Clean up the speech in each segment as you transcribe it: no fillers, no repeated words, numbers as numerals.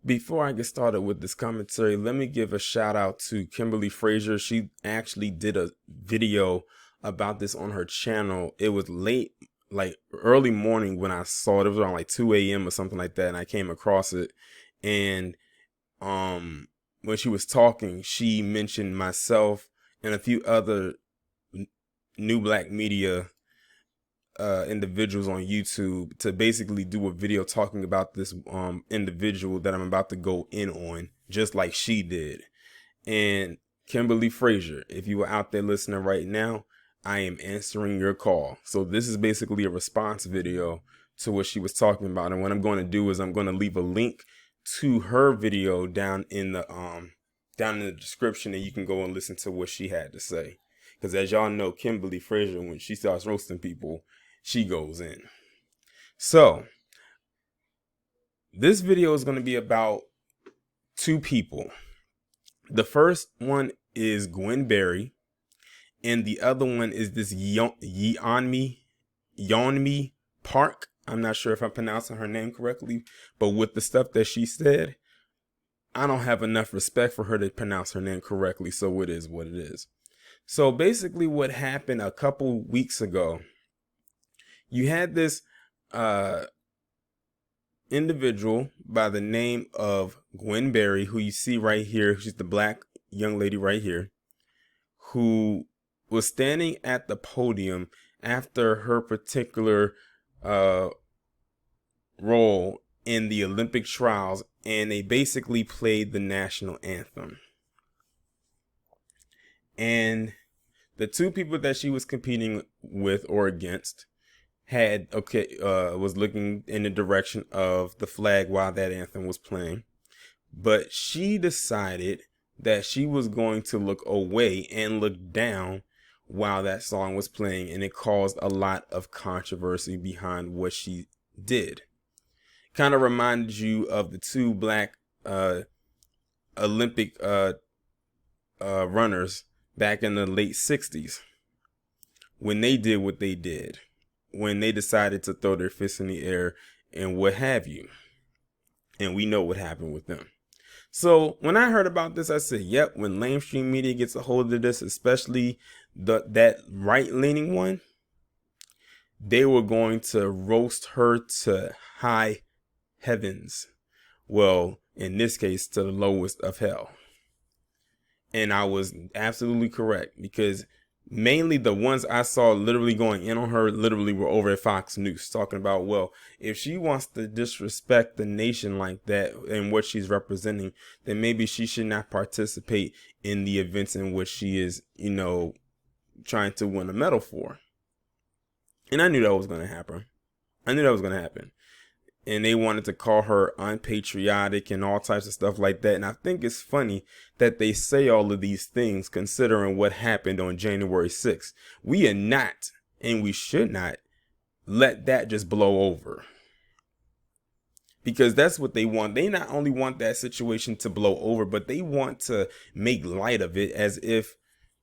Before I get started with this commentary, let me give a shout out to Kimberly Frazier. She actually did a video about this on her channel. It was late, like early morning when I saw it. It was around like 2 a.m. or something like that, and I came across it. And when she was talking, she mentioned myself and a few other new black media individuals on YouTube to basically do a video talking about this individual that I'm about to go in on, just like she did. And Kimberly Frazier, if you are out there listening right now, I am answering your call. So this is basically a response video to what she was talking about. And what I'm going to do is I'm going to leave a link to her video down in the description, and you can go and listen to what she had to say. Because as y'all know, Kimberly Frazier, when she starts roasting people, she goes in. So this video is going to be about two people. The first one is Gwen, and the other one is this Yeonmi Park. I'm not sure if I'm pronouncing her name correctly, but with the stuff that she said, I don't have enough respect for her to pronounce her name correctly, so it is what it is. So basically what happened a couple weeks ago, you had this individual by the name of Gwen, who you see right here. She's the black young lady right here, who was standing at the podium after her particular role in the Olympic trials, and they basically played the national anthem. And the two people that she was competing with or against was looking in the direction of the flag while that anthem was playing, but she decided that she was going to look away and look down while that song was playing, and it caused a lot of controversy behind what she did. Kind of reminded you of the two black Olympic runners back in the late 60s when they did what they did, when they decided to throw their fists in the air and what have you. And we know what happened with them. So when I heard about this, I said, yep, when lamestream media gets a hold of this, especially that right-leaning one, they were going to roast her to high heavens. Well, in this case, to the lowest of hell. And I was absolutely correct, because mainly the ones I saw literally going in on her literally were over at Fox News talking about, well, if she wants to disrespect the nation like that and what she's representing, then maybe she should not participate in the events in which she is, trying to win a medal for. And I knew that was going to happen. And they wanted to call her unpatriotic and all types of stuff like that. And I think it's funny that they say all of these things considering what happened on January 6th. We are not, and we should not, let that just blow over. Because that's what they want. They not only want that situation to blow over, but they want to make light of it as if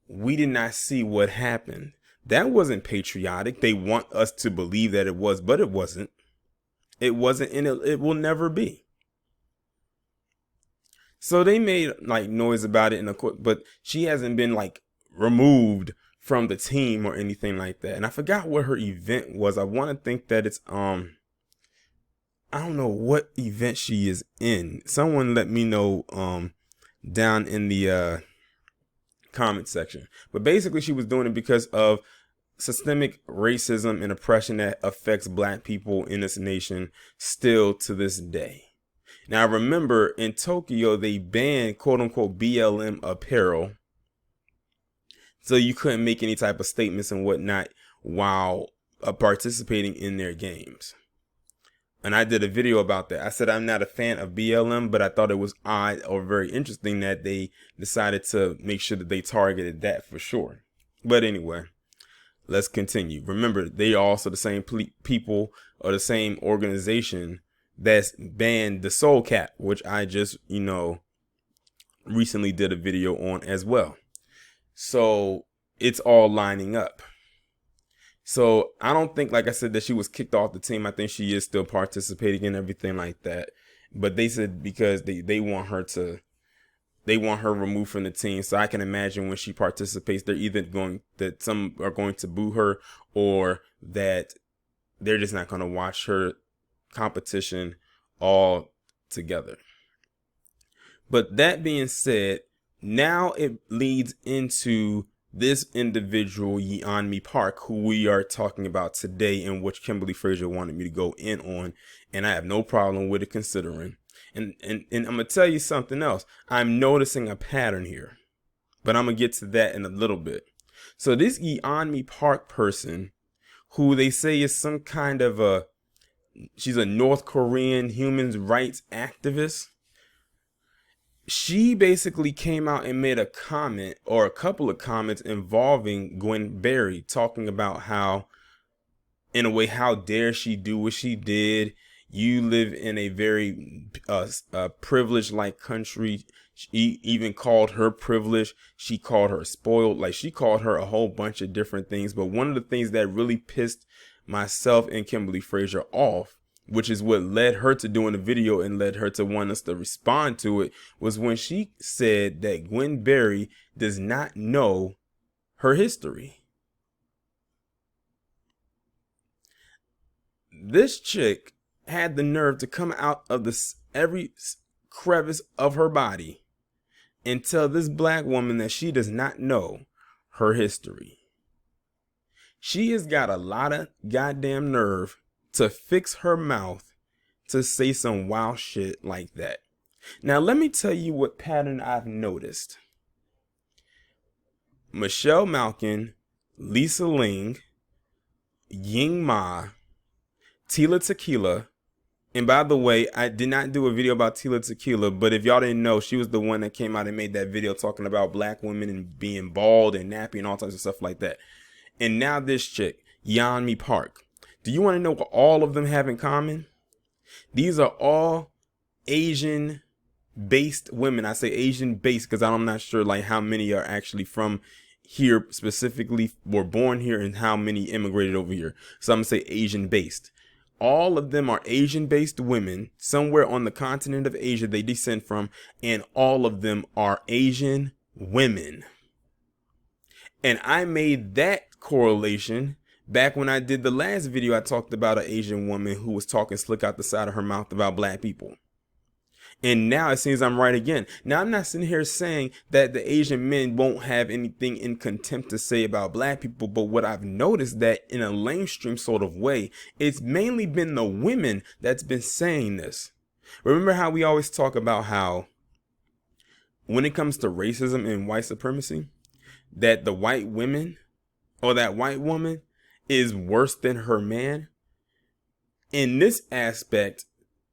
we did not see what happened. That wasn't patriotic. They want us to believe that it was, but it wasn't. It wasn't, and it will never be. So they made like noise about it, but she hasn't been like removed from the team or anything like that. And I forgot what her event was. I want to think that it's I don't know what event she is in. Someone let me know down in the comment section. But basically, she was doing it because of systemic racism and oppression that affects black people in this nation still to this day. Now, remember, in Tokyo, they banned quote unquote BLM apparel. So you couldn't make any type of statements and whatnot while participating in their games. And I did a video about that. I said I'm not a fan of BLM, but I thought it was odd or very interesting that they decided to make sure that they targeted that for sure. But anyway, let's continue. Remember, they are also the same people or the same organization that's banned the soul cap, which I just, recently did a video on as well. So it's all lining up. So I don't think, like I said, that she was kicked off the team. I think she is still participating in everything like that. But they said because they want her to, they want her removed from the team. So I can imagine when she participates, they're either going, that some are going to boo her, or that they're just not going to watch her competition all together. But that being said, now it leads into this individual, Yeonmi Park, who we are talking about today, and which Kimberly Frazier wanted me to go in on, and I have no problem with it considering. And I'm gonna tell you something else. I'm noticing a pattern here, but I'm gonna get to that in a little bit. So this Yeonmi Park person, who they say is some kind of she's a North Korean human rights activist. She basically came out and made a comment, or a couple of comments, involving Gwen Berry, talking about how, in a way, how dare she do what she did? You live in a very privileged like country. She even called her privileged. She called her spoiled. Like, she called her a whole bunch of different things. But one of the things that really pissed myself and Kimberly Frazier off, which is what led her to doing the video and led her to want us to respond to it, was when she said that Gwen Berry does not know her history. This chick had the nerve to come out of every crevice of her body and tell this black woman that she does not know her history. She has got a lot of goddamn nerve to fix her mouth to say some wild shit like that. Now, let me tell you what pattern I've noticed. Michelle Malkin, Lisa Ling, Yeonmi, Tila Tequila. And by the way, I did not do a video about Tila Tequila, but if y'all didn't know, she was the one that came out and made that video talking about black women and being bald and nappy and all types of stuff like that. And now this chick, Yeonmi Park. Do you want to know what all of them have in common? These are all Asian-based women. I say Asian-based because I'm not sure like how many are actually from here specifically, were born here, and how many immigrated over here. So I'm going to say Asian-based. All of them are Asian-based women. Somewhere on the continent of Asia they descend from, and all of them are Asian women. And I made that correlation back when I did the last video. I talked about an Asian woman who was talking slick out the side of her mouth about black people. And now it seems I'm right again. Now, I'm not sitting here saying that the Asian men won't have anything in contempt to say about black people. But what I've noticed, that in a lamestream sort of way, it's mainly been the women that's been saying this. Remember how we always talk about how when it comes to racism and white supremacy, that the white women, or that white woman, is worse than her man? In this aspect,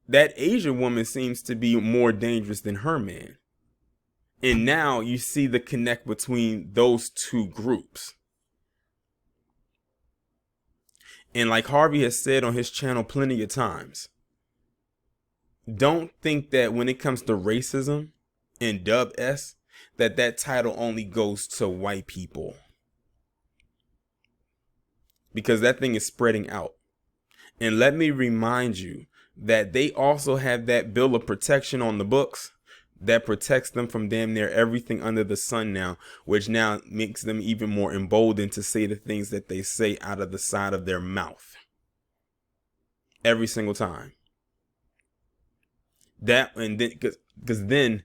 that Asian woman seems to be more dangerous than her man. And now you see the connect between those two groups. And like Harvey has said on his channel plenty of times, don't think that when it comes to racism and Dub S, that title only goes to white people. Because that thing is spreading out. And let me remind you that they also have that bill of protection on the books that protects them from damn near everything under the sun now, which now makes them even more emboldened to say the things that they say out of the side of their mouth. Every single time. That, and then, because then,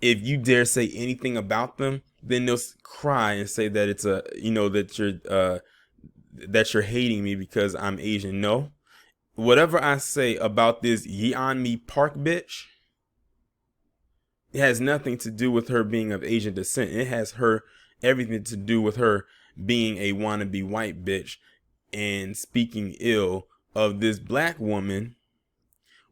if you dare say anything about them, then they'll cry and say that it's a, you know, that you're hating me because I'm Asian. No. Whatever I say about this Yeonmi Park bitch, it has nothing to do with her being of Asian descent. It has everything to do with her being a wannabe white bitch and speaking ill of this black woman,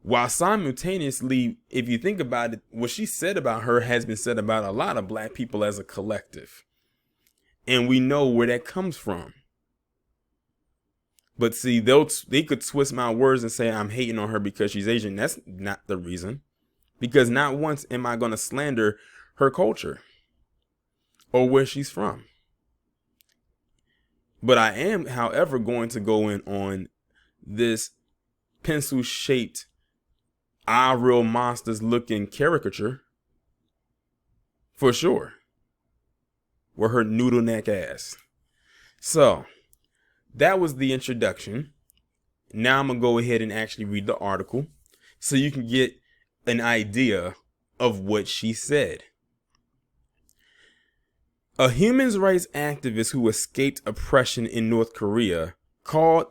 while simultaneously, if you think about it, what she said about her has been said about a lot of black people as a collective. And we know where that comes from. But see, they could twist my words and say I'm hating on her because she's Asian. That's not the reason. Because not once am I going to slander her culture or where she's from. But I am, however, going to go in on this pencil-shaped Real Monsters looking caricature. For sure. With her noodle neck ass. So, that was the introduction. Now I'm going to go ahead and actually read the article so you can get an idea of what she said. A human rights activist who escaped oppression in North Korea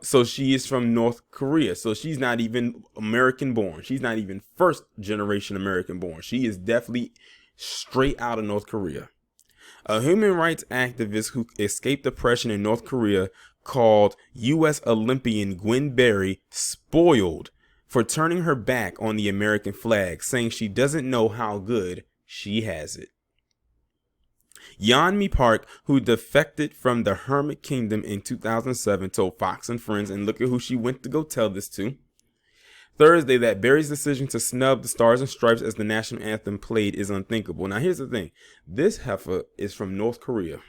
so she is from North Korea. So she's not even American born. She's not even first generation American born. She is definitely straight out of North Korea. A human rights activist who escaped oppression in North Korea called U.S. Olympian Gwen spoiled for turning her back on the American flag, saying she doesn't know how good she has it. Yeonmi Park, who defected from the Hermit Kingdom in 2007, told Fox and Friends, and look at who she went to go tell this to, Thursday that Berry's decision to snub the Stars and Stripes as the national anthem played is unthinkable. Now, here's the thing. This heifer is from North Korea.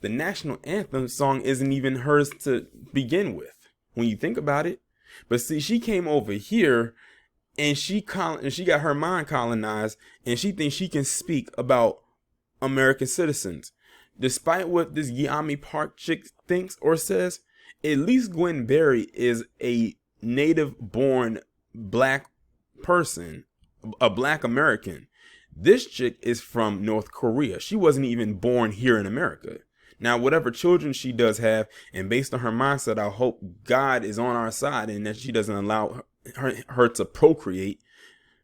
The national anthem song isn't even hers to begin with, when you think about it. But see, she came over here, and she got her mind colonized, and she thinks she can speak about American citizens. Despite what this Yeonmi Park chick thinks or says, at least Gwen Berry is a native born black person, a black American. This chick is from North Korea. She wasn't even born here in America. Now, whatever children she does have, and based on her mindset, I hope God is on our side and that she doesn't allow her to procreate.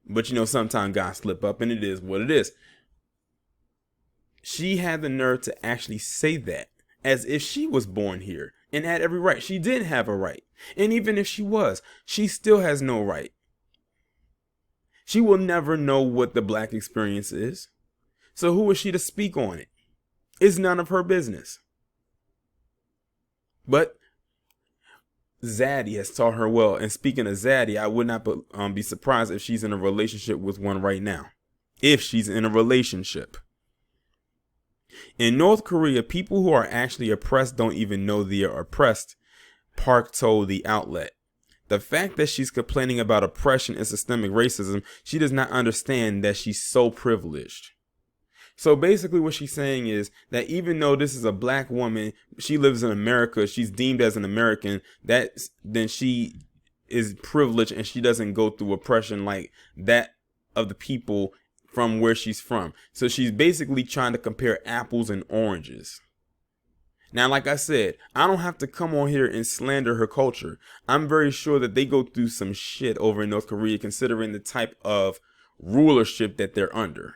But sometimes God slip up, and it is what it is. She had the nerve to actually say that as if she was born here and had every right. She didn't have a right. And even if she was, she still has no right. She will never know what the black experience is. So who is she to speak on it? It's none of her business. But Zaddy has taught her well. And speaking of Zaddy, I would not be surprised if she's in a relationship with one right now. If she's in a relationship. In North Korea, people who are actually oppressed don't even know they are oppressed, Park told the outlet. The fact that she's complaining about oppression and systemic racism, she does not understand that she's so privileged. So basically what she's saying is that even though this is a black woman, she lives in America, she's deemed as an American, then she is privileged and she doesn't go through oppression like that of the people from where she's from. So she's basically trying to compare apples and oranges. Now, like I said, I don't have to come on here and slander her culture. I'm very sure that they go through some shit over in North Korea considering the type of rulership that they're under.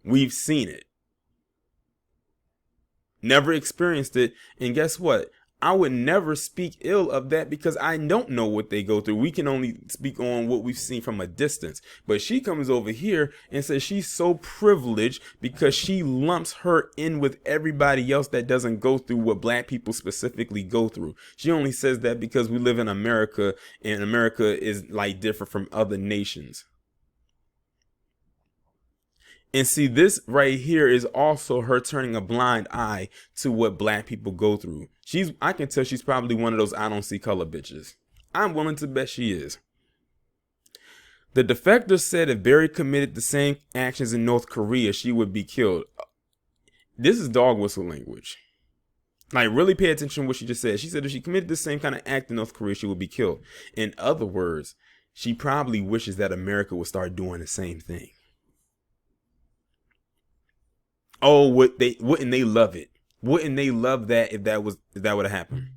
We've seen it. Never experienced it. And guess what? I would never speak ill of that because I don't know what they go through. We can only speak on what we've seen from a distance. But she comes over here and says she's so privileged because she lumps her in with everybody else that doesn't go through what black people specifically go through. She only says that because we live in America and America is like different from other nations. And see, this right here is also her turning a blind eye to what black people go through. I can tell she's probably one of those I don't see color bitches. I'm willing to bet she is. The defector said if Berry committed the same actions in North Korea, she would be killed. This is dog whistle language. Like, really pay attention to what she just said. She said if she committed the same kind of act in North Korea, she would be killed. In other words, she probably wishes that America would start doing the same thing. Oh, wouldn't they love it? Wouldn't they love that if that would have happened?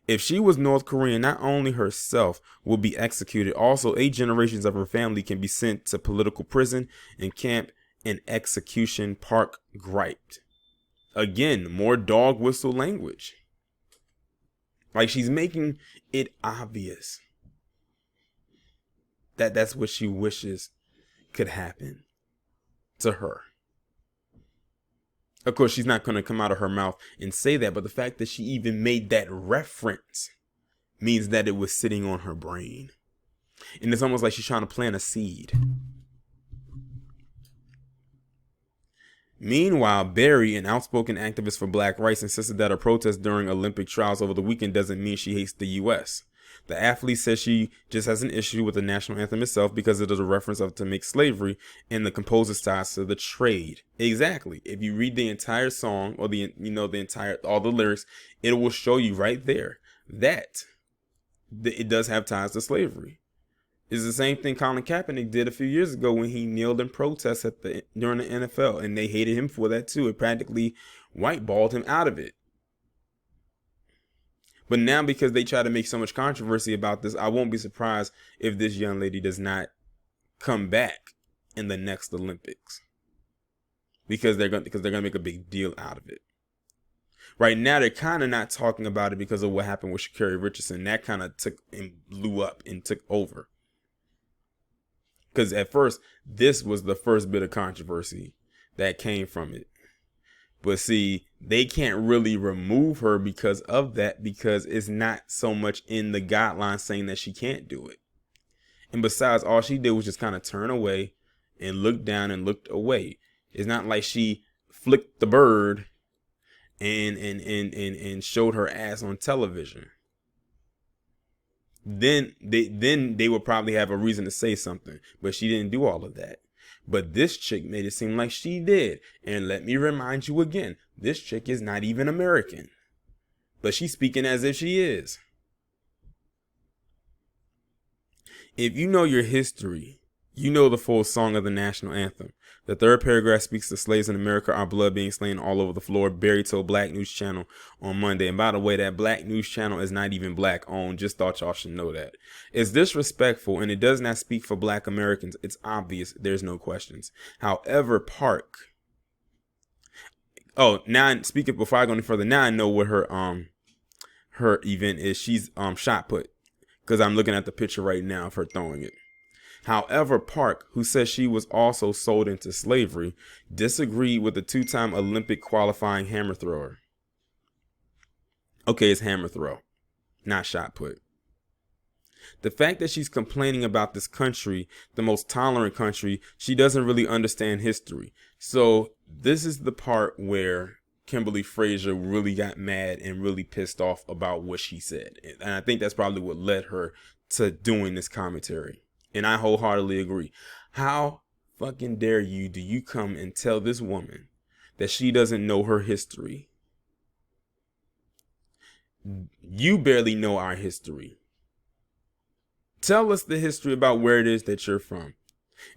If she was North Korean, not only herself would be executed, also 8 generations of her family can be sent to political prison and camp and execution, Park griped. Again, more dog whistle language. Like, she's making it obvious that that's what she wishes could happen to her. Of course, she's not going to come out of her mouth and say that, but the fact that she even made that reference means that it was sitting on her brain. And it's almost like she's trying to plant a seed. Meanwhile, Berry, an outspoken activist for black rights, insisted that her protest during Olympic trials over the weekend doesn't mean she hates the U.S. The athlete says she just has an issue with the national anthem itself because it is a reference of to make slavery, and the composer ties to the trade. Exactly. If you read the entire song or the entire all the lyrics, it will show you right there that it does have ties to slavery. It's the same thing Colin Kaepernick did a few years ago when he kneeled in protest during the NFL, and they hated him for that too. It practically whiteballed him out of it. But now, because they try to make so much controversy about this, I won't be surprised if this young lady does not come back in the next Olympics, because they're gonna make a big deal out of it. Right now, they're kind of not talking about it because of what happened with Sha'Carri Richardson. That kind of took and blew up and took over. Because at first, this was the first bit of controversy that came from it. But see, they can't really remove her because of that, because it's not so much in the guidelines saying that she can't do it. And besides, all she did was just kind of turn away and look down and looked away. It's not like she flicked the bird and showed her ass on television. Then they would probably have a reason to say something, but she didn't do all of that. But this chick made it seem like she did. And let me remind you again, this chick is not even American, but she's speaking as if she is. If you know your history, you know the full song of the national anthem. The third paragraph speaks to slaves in America, our blood being slain all over the floor. Barry told Black News Channel on Monday. And by the way, that Black News Channel is not even black owned. Just thought y'all should know that. It's disrespectful, and it does not speak for Black Americans. It's obvious. There's no questions. However, Park. Oh, now speaking before I go any further, now I know what her event is. She's shot put, because I'm looking at the picture right now of her throwing it. However, Park, who says she was also sold into slavery, disagreed with the two-time Olympic qualifying hammer thrower. Okay, it's hammer throw, not shot put. The fact that she's complaining about this country, the most tolerant country, she doesn't really understand history. So this is the part where Kimberly Frazier really got mad and really pissed off about what she said. And I think that's probably what led her to doing this commentary. And I wholeheartedly agree. How fucking dare you do you come and tell this woman that she doesn't know her history? You barely know our history. Tell us the history about where it is that you're from.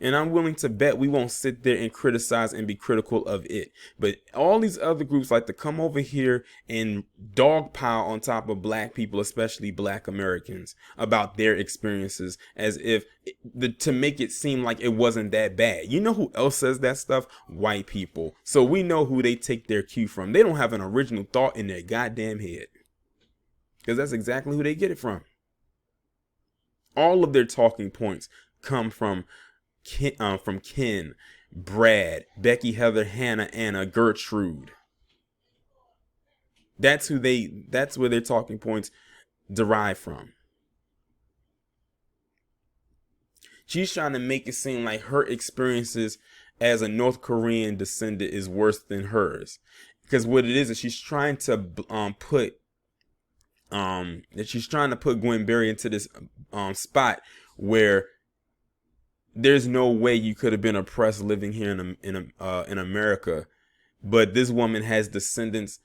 And I'm willing to bet we won't sit there and criticize and be critical of it. But all these other groups like to come over here and dogpile on top of Black people, especially Black Americans, about their experiences as if to make it seem like it wasn't that bad. You know who else says that stuff? White people. So we know who they take their cue from. They don't have an original thought in their goddamn head, because that's exactly who they get it from. All of their talking points come from Ken, Brad, Becky, Heather, Hannah, Anna, Gertrude. That's where their talking points derive from. She's trying to make it seem like her experiences as a North Korean descendant is worse than hers. Because what it is she's trying to put Gwen Berry into this spot where there's no way you could have been oppressed living here in America, but this woman has descendants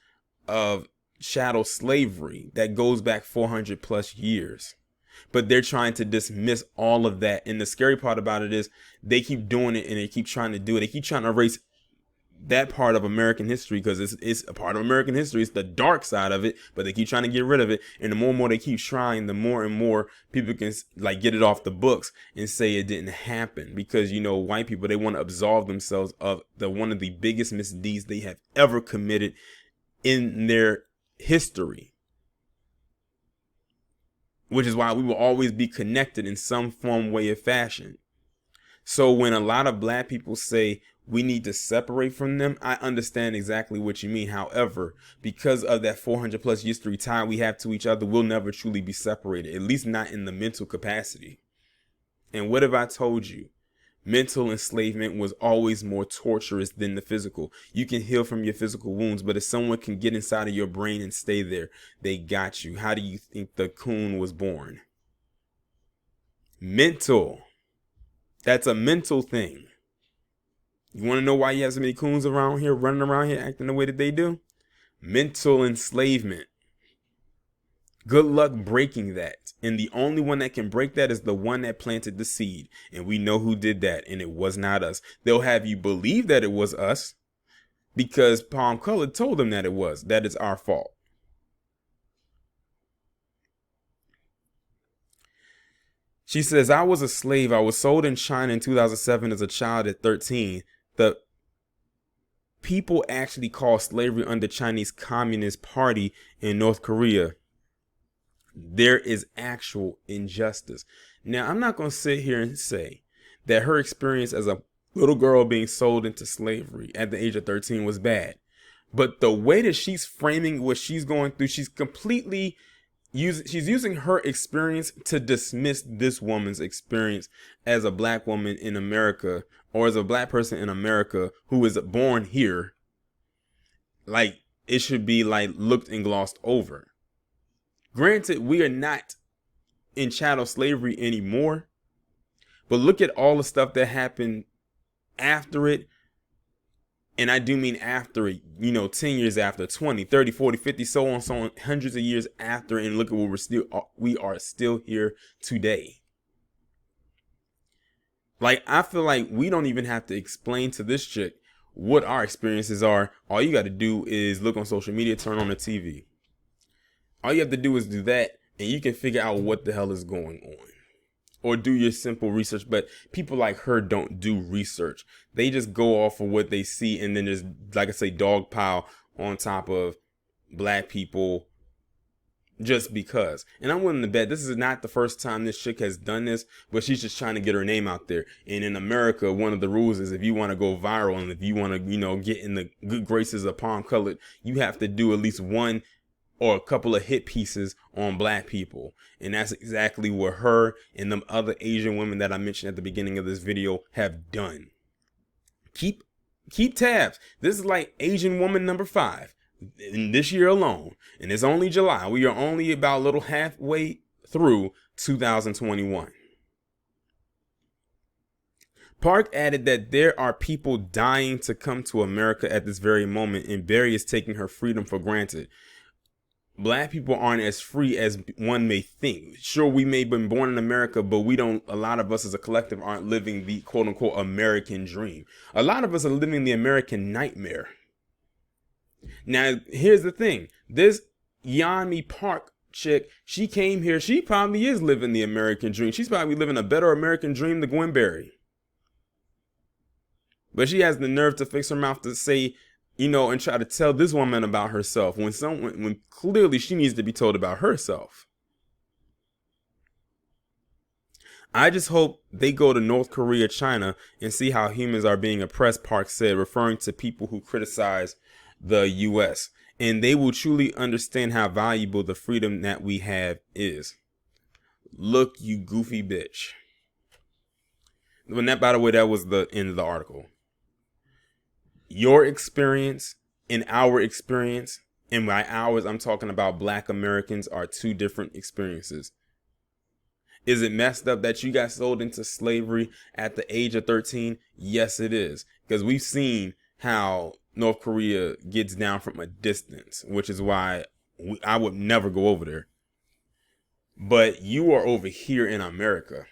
of chattel slavery that goes back 400 plus years. But they're trying to dismiss all of that. And the scary part about it is they keep doing it and they keep trying to do it. They keep trying to erase that part of American history, because it's a part of American history. It's the dark side of it, but they keep trying to get rid of it. And the more and more they keep trying, the more and more people can like get it off the books and say it didn't happen. Because, you know, white people, they want to absolve themselves of one of the biggest misdeeds they have ever committed in their history. Which is why we will always be connected in some form, way, or fashion. So when a lot of Black people say we need to separate from them, I understand exactly what you mean. However, because of that 400 plus history tie we have to each other, we'll never truly be separated, at least not in the mental capacity. And what have I told you? Mental enslavement was always more torturous than the physical. You can heal from your physical wounds, but if someone can get inside of your brain and stay there, they got you. How do you think the coon was born? Mental. That's a mental thing. You want to know why you have so many coons around here, running around here, acting the way that they do? Mental enslavement. Good luck breaking that. And the only one that can break that is the one that planted the seed. And we know who did that. And it was not us. They'll have you believe that it was us because Palm Colored told them that it was. That it's our fault. She says, I was a slave. I was sold in China in 2007 as a child at 13. The people actually call slavery under Chinese Communist Party in North Korea. There is actual injustice. Now, I'm not going to sit here and say that her experience as a little girl being sold into slavery at the age of 13 was bad. But the way that she's framing what she's going through, she's using her experience to dismiss this woman's experience as a black woman in America, or as a black person in America who is born here. Like, it should be like looked and glossed over. Granted, we are not in chattel slavery anymore, but look at all the stuff that happened after it. And I do mean after it, 10 years after, 20, 30, 40, 50, so on, hundreds of years after. And look at what we are still here today. Like, I feel like we don't even have to explain to this chick what our experiences are. All you got to do is look on social media, turn on the TV. All you have to do is do that, and you can figure out what the hell is going on. Or do your simple research. But people like her don't do research. They just go off of what they see, and then just, like I say, dog pile on top of black people just because. And I'm willing to bet this is not the first time this chick has done this, but she's just trying to get her name out there. And in America, one of the rules is if you want to go viral and if you want to, get in the good graces of Palm Colored, you have to do at least one or a couple of hit pieces on black people. And that's exactly what her and them other Asian women that I mentioned at the beginning of this video have done. Keep tabs. This is like Asian woman number 5 in this year alone. And it's only July. We are only about a little halfway through 2021. Park added that there are people dying to come to America at this very moment, and Berry is taking her freedom for granted. Black people aren't as free as one may think. Sure, we may have been born in America, but a lot of us as a collective aren't living the quote unquote American dream. A lot of us are living the American nightmare. Now, here's the thing. This Yeonmi Park chick, she came here. She probably is living the American dream. She's probably living a better American dream than Gwen Berry. But she has the nerve to fix her mouth to say, and try to tell this woman about herself when clearly she needs to be told about herself. I just hope they go to North Korea, China, and see how humans are being oppressed, Park said, referring to people who criticize the U.S. And they will truly understand how valuable the freedom that we have is. Look, you goofy bitch. When that, by the way, that was the end of the article. Your experience and our experience, and by ours, I'm talking about black Americans, are two different experiences. Is it messed up that you got sold into slavery at the age of 13? Yes, it is. Because we've seen how North Korea gets down from a distance, which is why I would never go over there. But you are over here in America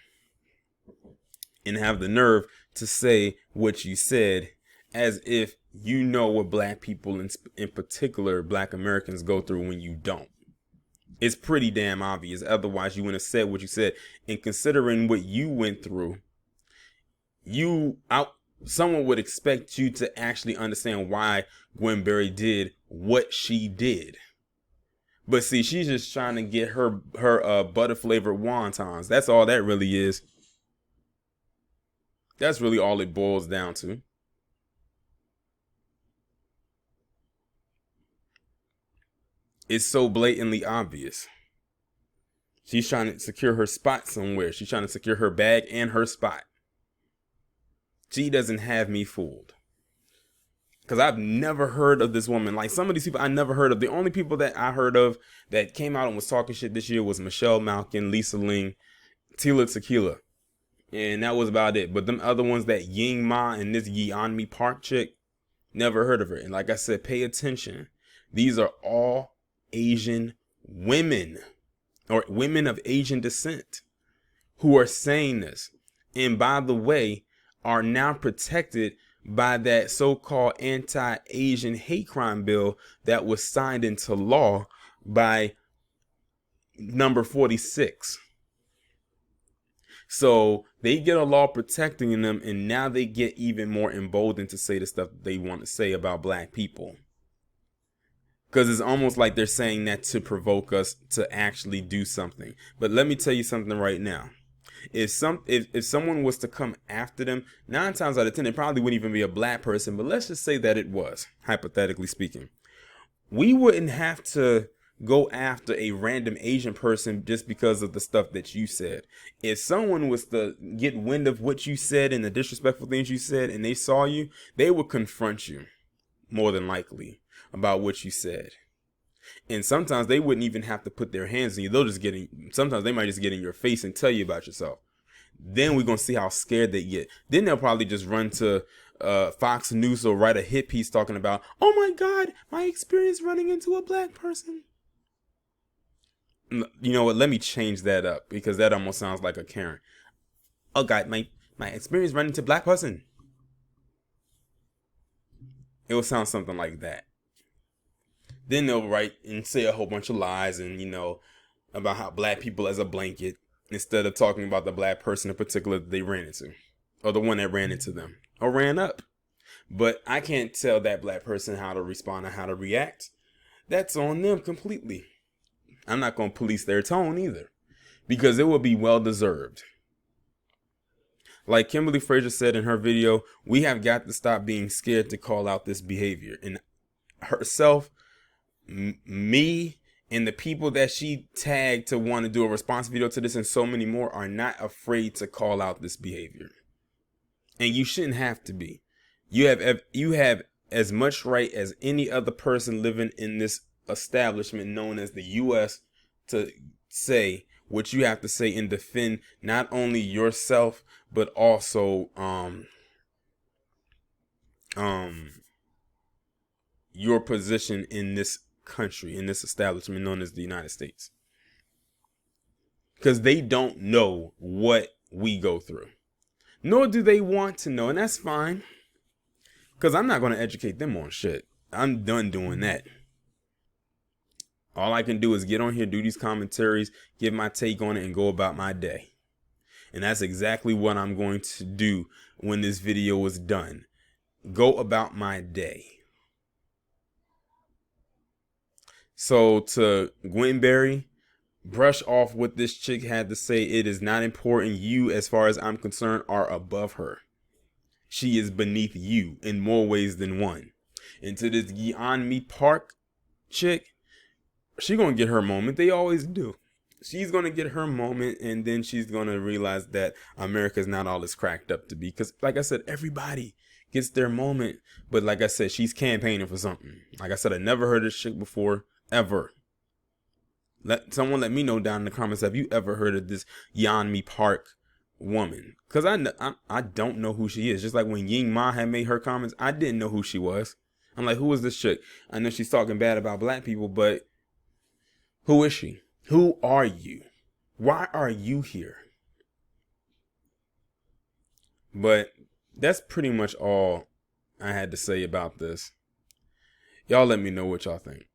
and have the nerve to say what you said as if you know what black people, in particular black Americans, go through when you don't. It's pretty damn obvious. Otherwise, you wouldn't have said what you said. And considering what you went through, someone would expect you to actually understand why Gwen Berry did what she did. But see, she's just trying to get her butter flavored wontons. That's all that really is. That's really all it boils down to. It's so blatantly obvious. She's trying to secure her spot somewhere. She's trying to secure her bag and her spot. She doesn't have me fooled. Because I've never heard of this woman. Like, some of these people I never heard of. The only people that I heard of that came out and was talking shit this year was Michelle Malkin, Lisa Ling, Tila Tequila. And that was about it. But them other ones, that Yeonmi and this Yeonmi Park chick, never heard of her. And like I said, pay attention. These are all Asian women, or women of Asian descent, who are saying this. And by the way, are now protected by that so-called anti-Asian hate crime bill that was signed into law by number 46. So they get a law protecting them, and now they get even more emboldened to say the stuff they want to say about black people. Because it's almost like they're saying that to provoke us to actually do something. But let me tell you something right now. If someone was to come after them, 9 times out of 10, it probably wouldn't even be a black person. But let's just say that it was, hypothetically speaking. We wouldn't have to go after a random Asian person just because of the stuff that you said. If someone was to get wind of what you said and the disrespectful things you said, and they saw you, they would confront you, more than likely, about what you said. And sometimes they wouldn't even have to put their hands on you. They'll just sometimes they might just get in your face and tell you about yourself. Then we're going to see how scared they get. Then they'll probably just run to Fox News or write a hit piece talking about, oh my God, my experience running into a black person. You know what? Let me change that up, because that almost sounds like a Karen. Oh God, my experience running into a black person. It will sound something like that. Then they'll write and say a whole bunch of lies and, about how black people as a blanket, instead of talking about the black person in particular that they ran into, or the one that ran into them or ran up. But I can't tell that black person how to respond or how to react. That's on them completely. I'm not going to police their tone either, because it will be well deserved. Like Kimberly Frazier said in her video, we have got to stop being scared to call out this behavior. And herself, me, and the people that she tagged to want to do a response video to this, and so many more, are not afraid to call out this behavior. And you shouldn't have to be. You have as much right as any other person living in this establishment known as the U.S. to say what you have to say and defend not only yourself but also your position in this country, in this establishment known as the United States. Because they don't know what we go through, nor do they want to know, and that's fine, because I'm not going to educate them on shit. I'm done doing that. All I can do is get on here, do these commentaries, give my take on it, and go about my day. And that's exactly what I'm going to do when this video is done. Go about my day. So to Gwen, brush off what this chick had to say. It is not important. You, as far as I'm concerned, are above her. She is beneath you in more ways than one. And to this Yeonmi Park chick, she gonna get her moment. They always do. She's gonna get her moment, and then she's gonna realize that America's not all it's cracked up to be. Because, like I said, everybody gets their moment. But like I said, she's campaigning for something. Like I said, I never heard this shit before, ever. Let me know down in the comments, have you ever heard of this Yeonmi Park woman? Because I don't know who she is. Just like when Yeonmi had made her comments, I didn't know who she was. I'm like, who is this chick? I know she's talking bad about black people, but who is she? Who are you? Why are you here? But that's pretty much all I had to say about this. Y'all let me know what y'all think.